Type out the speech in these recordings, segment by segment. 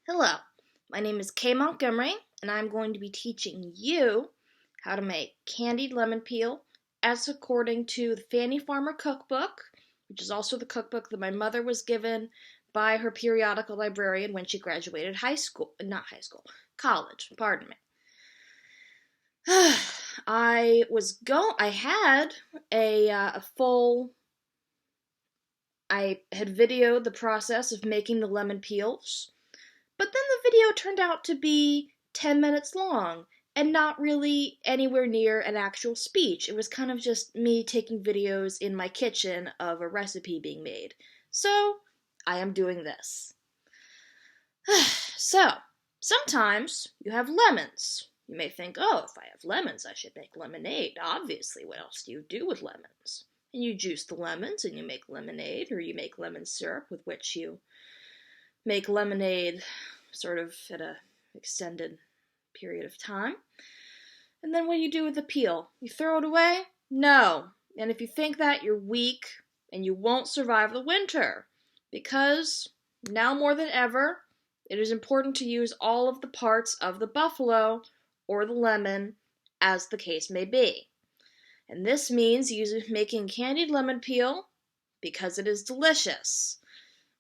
Hello, my name is Kay Montgomery, and I'm going to be teaching you how to make candied lemon peel as according to the Fannie Farmer cookbook, which is also the cookbook that my mother was given by her periodical librarian when she graduated college, pardon me. I had I had videoed the process of making the lemon peels. But then the video turned out to be 10 minutes long and not really anywhere near an actual speech. It was kind of just me taking videos in my kitchen of a recipe being made. So, I am doing this. So, sometimes you have lemons. You may think, oh, if I have lemons, I should make lemonade. Obviously, what else do you do with lemons? And you juice the lemons and you make lemonade, or you make lemon syrup with which you make lemonade sort of at an extended period of time. And then what do you do with the peel? You throw it away? No. And if you think that, you're weak and you won't survive the winter. Because now more than ever, it is important to use all of the parts of the buffalo or the lemon, as the case may be. And this means making candied lemon peel because it is delicious.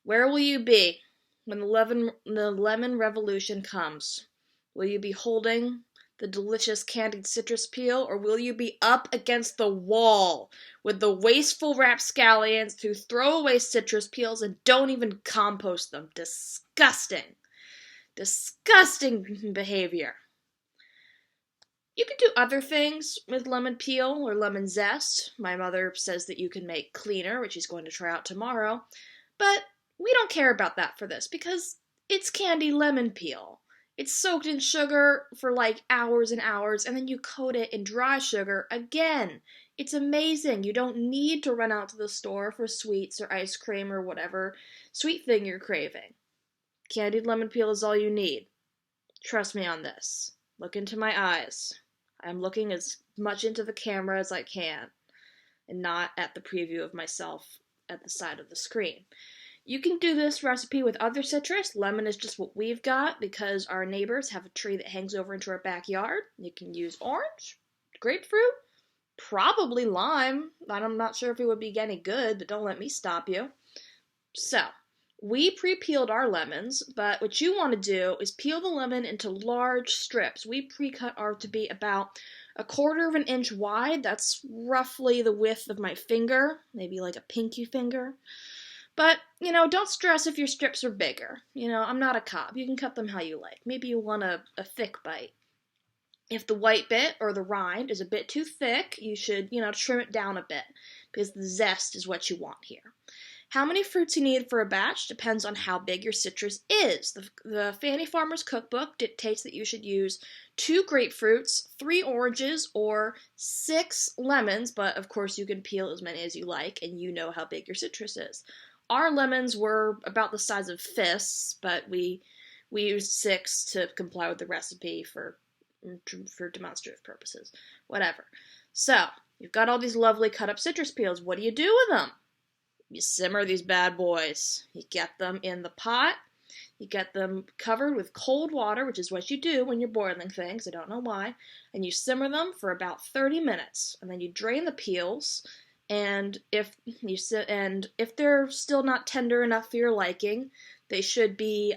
Where will you be when the lemon revolution comes? Will you be holding the delicious candied citrus peel, or will you be up against the wall with the wasteful rapscallions who throw away citrus peels and don't even compost them? Disgusting. Disgusting behavior. You can do other things with lemon peel or lemon zest. My mother says that you can make cleaner, which she's going to try out tomorrow. But we don't care about that for this because it's candied lemon peel. It's soaked in sugar for like hours and hours, and then you coat it in dry sugar again. It's amazing. You don't need to run out to the store for sweets or ice cream or whatever sweet thing you're craving. Candied lemon peel is all you need. Trust me on this. Look into my eyes. I'm looking as much into the camera as I can, and not at the preview of myself at the side of the screen. You can do this recipe with other citrus. Lemon is just what we've got because our neighbors have a tree that hangs over into our backyard. You can use orange, grapefruit, probably lime. I'm not sure if it would be any good, but don't let me stop you. So, we pre-peeled our lemons, but what you want to do is peel the lemon into large strips. We pre-cut ours to be about 1/4 of an inch wide. That's roughly the width of my finger, maybe like a pinky finger. But, don't stress if your strips are bigger. I'm not a cop. You can cut them how you like. Maybe you want a thick bite. If the white bit or the rind is a bit too thick, you should, trim it down a bit because the zest is what you want here. How many fruits you need for a batch depends on how big your citrus is. The Fannie Farmer's cookbook dictates that you should use 2 grapefruits, 3 oranges, or 6 lemons, but of course you can peel as many as you like, and you know how big your citrus is. Our lemons were about the size of fists, but we used 6 to comply with the recipe for demonstrative purposes. Whatever. So, you've got all these lovely cut up citrus peels. What do you do with them? You simmer these bad boys. You get them in the pot. You get them covered with cold water, which is what you do when you're boiling things. I don't know why. And you simmer them for about 30 minutes. And then you drain the peels. And if they're still not tender enough for your liking, they should be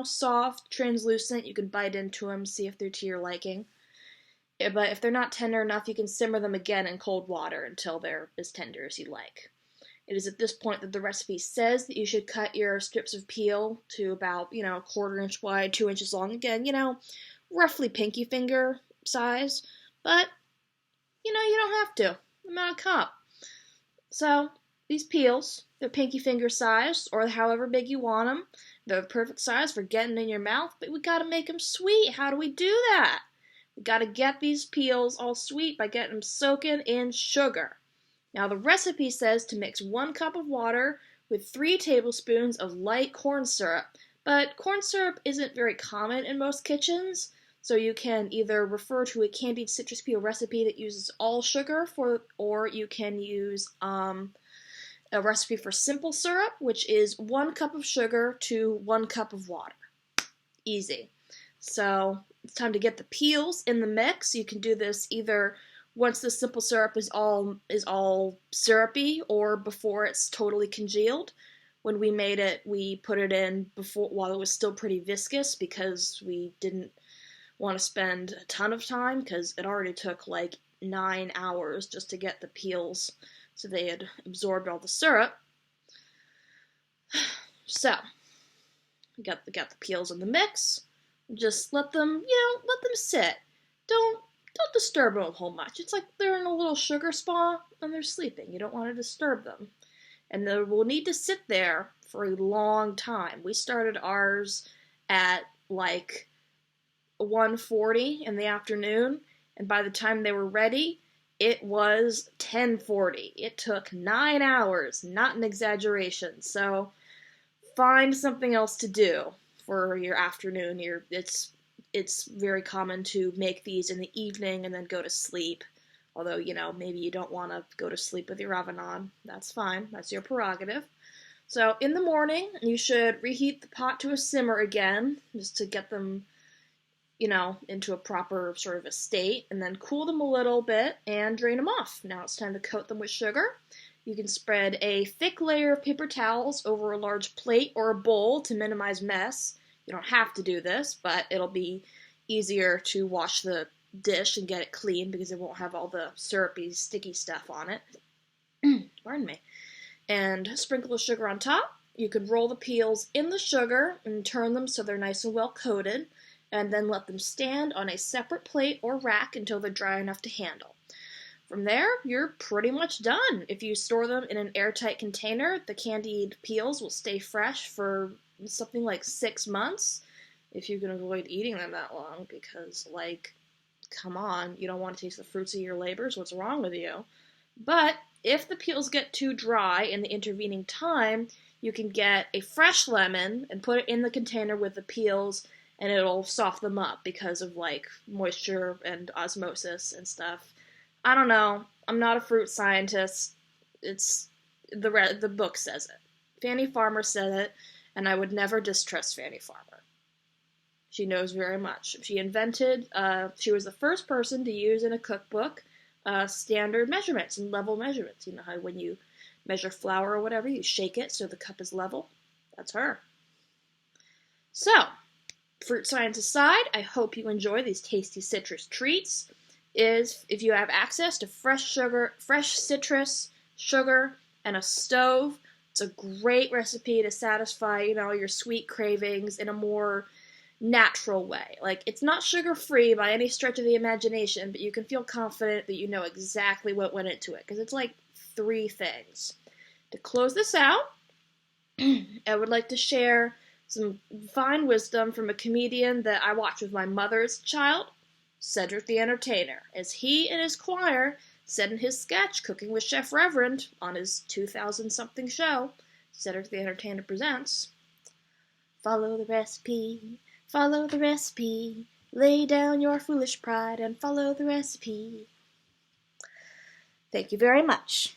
soft, translucent. You can bite into them, see if they're to your liking. But if they're not tender enough, you can simmer them again in cold water until they're as tender as you like. It is at this point that the recipe says that you should cut your strips of peel to about, 1/4 inch wide, 2 inches long. Again, roughly pinky finger size. But, you don't have to. I'm not a cop. So, these peels, they're pinky finger size, or however big you want them. They're the perfect size for getting in your mouth, but we gotta make them sweet. How do we do that? We gotta get these peels all sweet by getting them soaking in sugar. Now, the recipe says to mix 1 cup of water with 3 tablespoons of light corn syrup, but corn syrup isn't very common in most kitchens, so you can either refer to a candied citrus peel recipe that uses all sugar, or you can use a recipe for simple syrup, which is 1 cup of sugar to 1 cup of water. easy. So it's time to get the peels in the mix. You can do this either once the simple syrup is all syrupy or before it's totally congealed. When we made it, we put it in before while it was still pretty viscous because we didn't want to spend a ton of time because it already took like 9 hours just to get the peels so they had absorbed all the syrup. So, we got the peels in the mix. Just let them sit. Don't disturb them a whole much. It's like they're in a little sugar spa and they're sleeping. You don't want to disturb them. And they will need to sit there for a long time. We started ours at like 1:40 in the afternoon, and by the time they were ready, it was 10:40. It took 9 hours, not an exaggeration. So find something else to do for your afternoon. It's very common to make these in the evening and then go to sleep. Although, maybe you don't want to go to sleep with your oven on. That's fine. That's your prerogative. So in the morning, you should reheat the pot to a simmer again, just to get them, into a proper sort of a state, and then cool them a little bit and drain them off. Now it's time to coat them with sugar. You can spread a thick layer of paper towels over a large plate or a bowl to minimize mess. You don't have to do this, but it'll be easier to wash the dish and get it clean because it won't have all the syrupy, sticky stuff on it. Pardon me. And sprinkle the sugar on top. You could roll the peels in the sugar and turn them so they're nice and well coated, and then let them stand on a separate plate or rack until they're dry enough to handle. From there, you're pretty much done. If you store them in an airtight container, the candied peels will stay fresh for something like 6 months, if you can avoid eating them that long, because, come on, you don't want to taste the fruits of your labors. What's wrong with you? But if the peels get too dry in the intervening time, you can get a fresh lemon and put it in the container with the peels, and it'll soften them up because of, moisture and osmosis and stuff. I don't know. I'm not a fruit scientist. It's the book says it. Fanny Farmer said it, and I would never distrust Fanny Farmer. She knows very much. She was the first person to use in a cookbook standard measurements and level measurements. You know how when you measure flour or whatever, you shake it so the cup is level? That's her. So, fruit science aside, I hope you enjoy these tasty citrus treats. If you have access to fresh citrus, sugar, and a stove, it's a great recipe to satisfy, your sweet cravings in a more natural way. It's not sugar-free by any stretch of the imagination, but you can feel confident that you know exactly what went into it, because it's 3 things. To close this out, I would like to share some fine wisdom from a comedian that I watched with my mother as a child, Cedric the Entertainer, as he and his choir said in his sketch, Cooking with Chef Reverend, on his 2000-something show, Cedric the Entertainer Presents, follow the recipe, lay down your foolish pride and follow the recipe. Thank you very much.